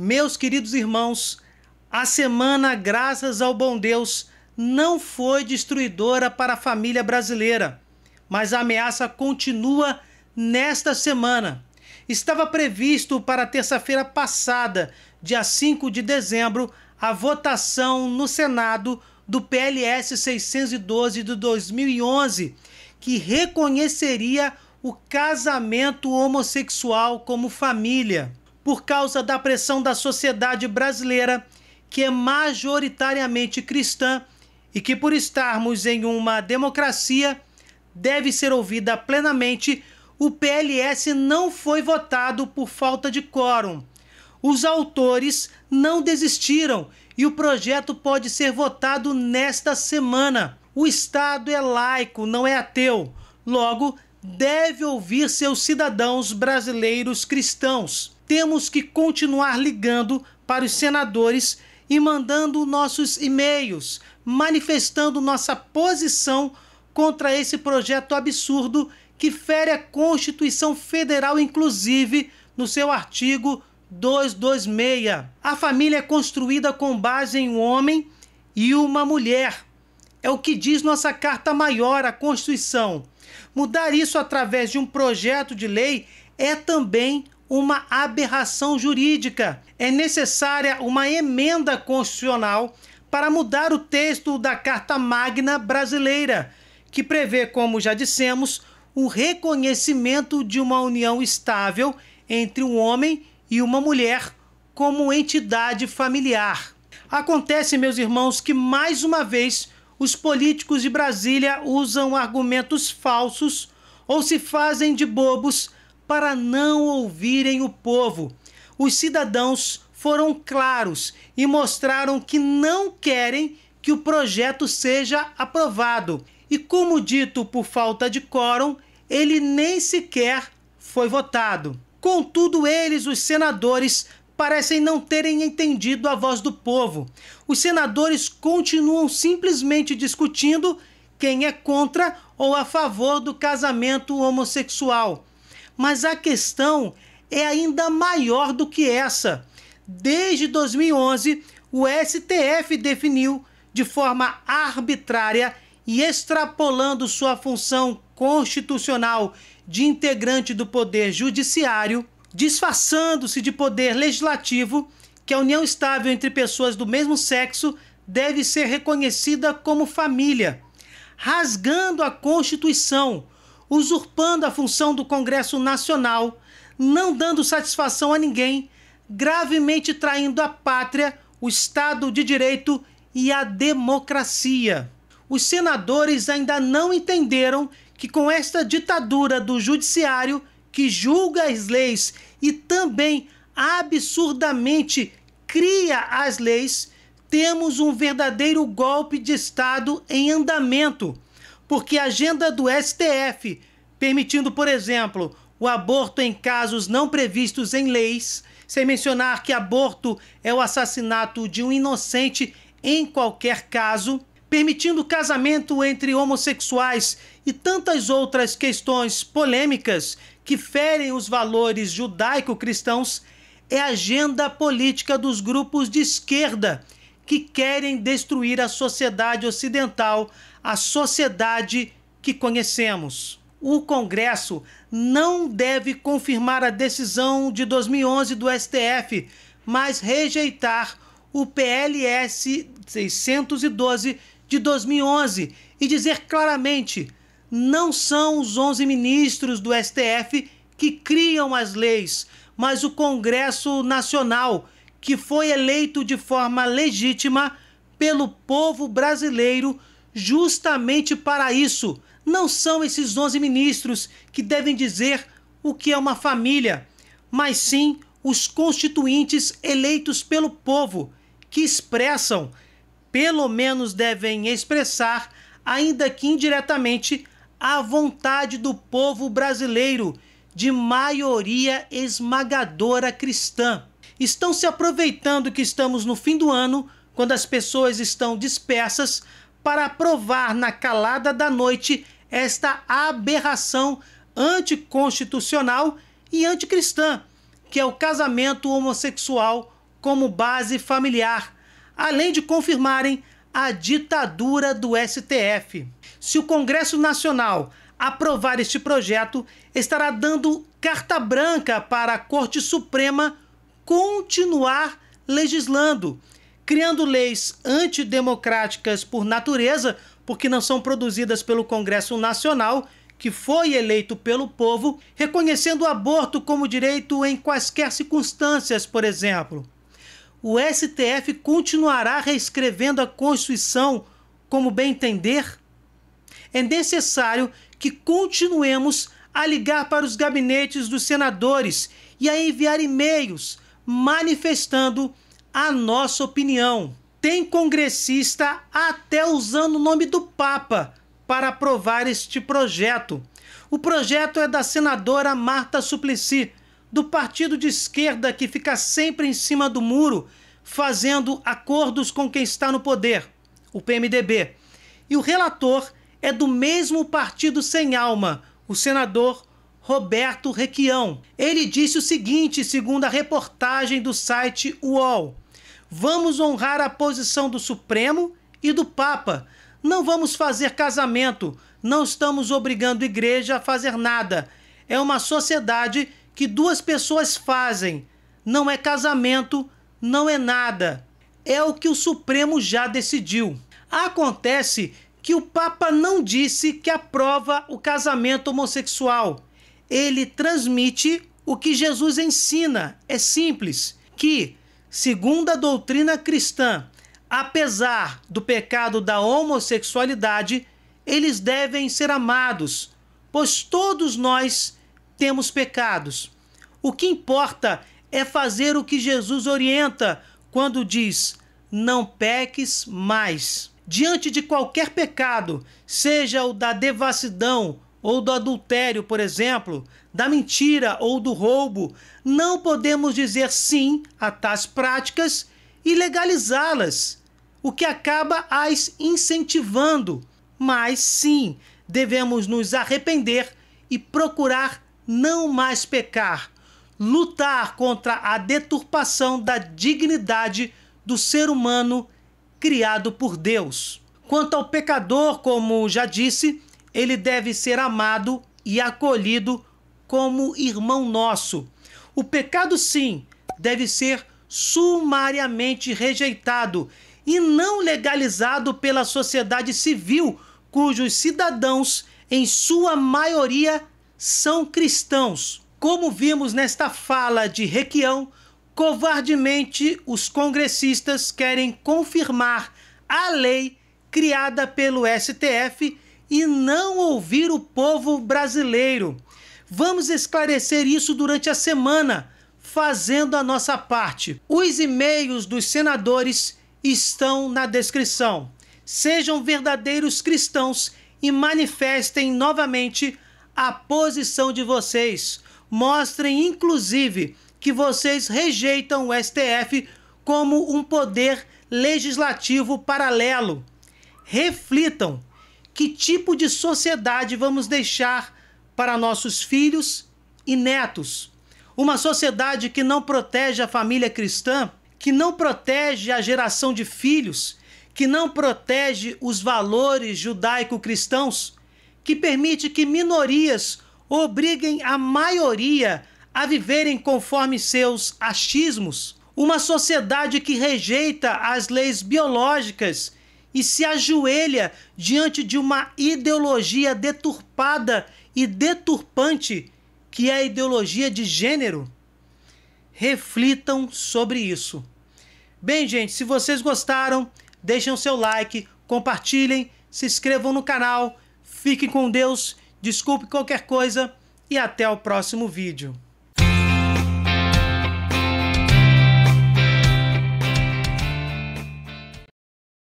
Meus queridos irmãos, a semana, graças ao bom Deus, não foi destruidora para a família brasileira, mas a ameaça continua nesta semana. Estava previsto para terça-feira passada, dia 5 de dezembro, a votação no Senado do PLS 612 de 2011, que reconheceria o casamento homossexual como família. Por causa da pressão da sociedade brasileira, que é majoritariamente cristã e que, por estarmos em uma democracia, deve ser ouvida plenamente, o PLS não foi votado por falta de quórum. Os autores não desistiram e o projeto pode ser votado nesta semana. O Estado é laico, não é ateu. Logo, deve ouvir seus cidadãos brasileiros cristãos. Temos que continuar ligando para os senadores e mandando nossos e-mails, manifestando nossa posição contra esse projeto absurdo que fere a Constituição Federal, inclusive no seu artigo 226. A família é construída com base em um homem e uma mulher. É o que diz nossa Carta Maior, a Constituição. Mudar isso através de um projeto de lei é também uma aberração jurídica. É necessária uma emenda constitucional para mudar o texto da Carta Magna brasileira, que prevê, como já dissemos, o reconhecimento de uma união estável entre um homem e uma mulher como entidade familiar. Acontece, meus irmãos, que mais uma vez os políticos de Brasília usam argumentos falsos ou se fazem de bobos para não ouvirem o povo. Os cidadãos foram claros e mostraram que não querem que o projeto seja aprovado. E como dito, por falta de quórum, ele nem sequer foi votado. Contudo, eles, os senadores, parecem não terem entendido a voz do povo. Os senadores continuam simplesmente discutindo quem é contra ou a favor do casamento homossexual. Mas a questão é ainda maior do que essa. Desde 2011, o STF definiu de forma arbitrária e extrapolando sua função constitucional de integrante do Poder Judiciário, disfarçando-se de poder legislativo, que a união estável entre pessoas do mesmo sexo deve ser reconhecida como família, rasgando a Constituição, usurpando a função do Congresso Nacional, não dando satisfação a ninguém, gravemente traindo a pátria, o Estado de Direito e a democracia. Os senadores ainda não entenderam que com esta ditadura do judiciário que julga as leis e também absurdamente cria as leis, temos um verdadeiro golpe de Estado em andamento, porque a agenda do STF, permitindo, por exemplo, o aborto em casos não previstos em leis, sem mencionar que aborto é o assassinato de um inocente em qualquer caso, permitindo o casamento entre homossexuais e tantas outras questões polêmicas que ferem os valores judaico-cristãos, é a agenda política dos grupos de esquerda que querem destruir a sociedade ocidental, a sociedade que conhecemos. O Congresso não deve confirmar a decisão de 2011 do STF, mas rejeitar o PLS 612 de 2011 e dizer claramente: não são os 11 ministros do STF que criam as leis, mas o Congresso Nacional, que foi eleito de forma legítima pelo povo brasileiro justamente para isso. Não são esses 11 ministros que devem dizer o que é uma família, mas sim os constituintes eleitos pelo povo, que expressam, pelo menos devem expressar, ainda que indiretamente, a vontade do povo brasileiro, de maioria esmagadora cristã. Estão se aproveitando que estamos no fim do ano, quando as pessoas estão dispersas, para aprovar na calada da noite esta aberração anticonstitucional e anticristã, que é o casamento homossexual como base familiar, além de confirmarem a ditadura do STF. Se o Congresso Nacional aprovar este projeto, estará dando carta branca para a Corte Suprema continuar legislando, criando leis antidemocráticas por natureza, porque não são produzidas pelo Congresso Nacional, que foi eleito pelo povo, reconhecendo o aborto como direito em quaisquer circunstâncias, por exemplo. O STF continuará reescrevendo a Constituição como bem entender? É necessário que continuemos a ligar para os gabinetes dos senadores e a enviar e-mails manifestando a nossa opinião. Tem congressista até usando o nome do Papa para aprovar este projeto. O projeto é da senadora Marta Suplicy, do partido de esquerda que fica sempre em cima do muro, fazendo acordos com quem está no poder, o PMDB. E o relator é do mesmo partido sem alma, o senador Roberto Requião. Ele disse o seguinte, segundo a reportagem do site UOL: vamos honrar a posição do Supremo e do Papa. Não vamos fazer casamento, não estamos obrigando a igreja a fazer nada. É uma sociedade que duas pessoas fazem. Não é casamento, não é nada. É o que o Supremo já decidiu. Acontece que o Papa não disse que aprova o casamento homossexual. Ele transmite o que Jesus ensina. É simples, que, segundo a doutrina cristã, apesar do pecado da homossexualidade, eles devem ser amados, pois todos nós temos pecados. O que importa é fazer o que Jesus orienta quando diz: não peques mais. Diante de qualquer pecado, seja o da devassidão ou do adultério, por exemplo, da mentira ou do roubo, não podemos dizer sim a tais práticas e legalizá-las, o que acaba as incentivando. Mas sim, devemos nos arrepender e procurar não mais pecar, lutar contra a deturpação da dignidade do ser humano criado por Deus. Quanto ao pecador, como já disse, ele deve ser amado e acolhido como irmão nosso. O pecado, sim, deve ser sumariamente rejeitado e não legalizado pela sociedade civil, cujos cidadãos, em sua maioria, são cristãos. Como vimos nesta fala de Requião, covardemente os congressistas querem confirmar a lei criada pelo STF e não ouvir o povo brasileiro. Vamos esclarecer isso durante a semana, fazendo a nossa parte. Os e-mails dos senadores estão na descrição. Sejam verdadeiros cristãos e manifestem novamente a posição de vocês. Mostrem, inclusive, que vocês rejeitam o STF como um poder legislativo paralelo. Reflitam que tipo de sociedade vamos deixar para nossos filhos e netos. Uma sociedade que não protege a família cristã, que não protege a geração de filhos, que não protege os valores judaico-cristãos, que permite que minorias obriguem a maioria a viverem conforme seus achismos. Uma sociedade que rejeita as leis biológicas e se ajoelha diante de uma ideologia deturpada e deturpante, que é a ideologia de gênero. Reflitam sobre isso. Bem, gente, se vocês gostaram, deixem o seu like, compartilhem, se inscrevam no canal, fiquem com Deus, desculpe qualquer coisa e até o próximo vídeo.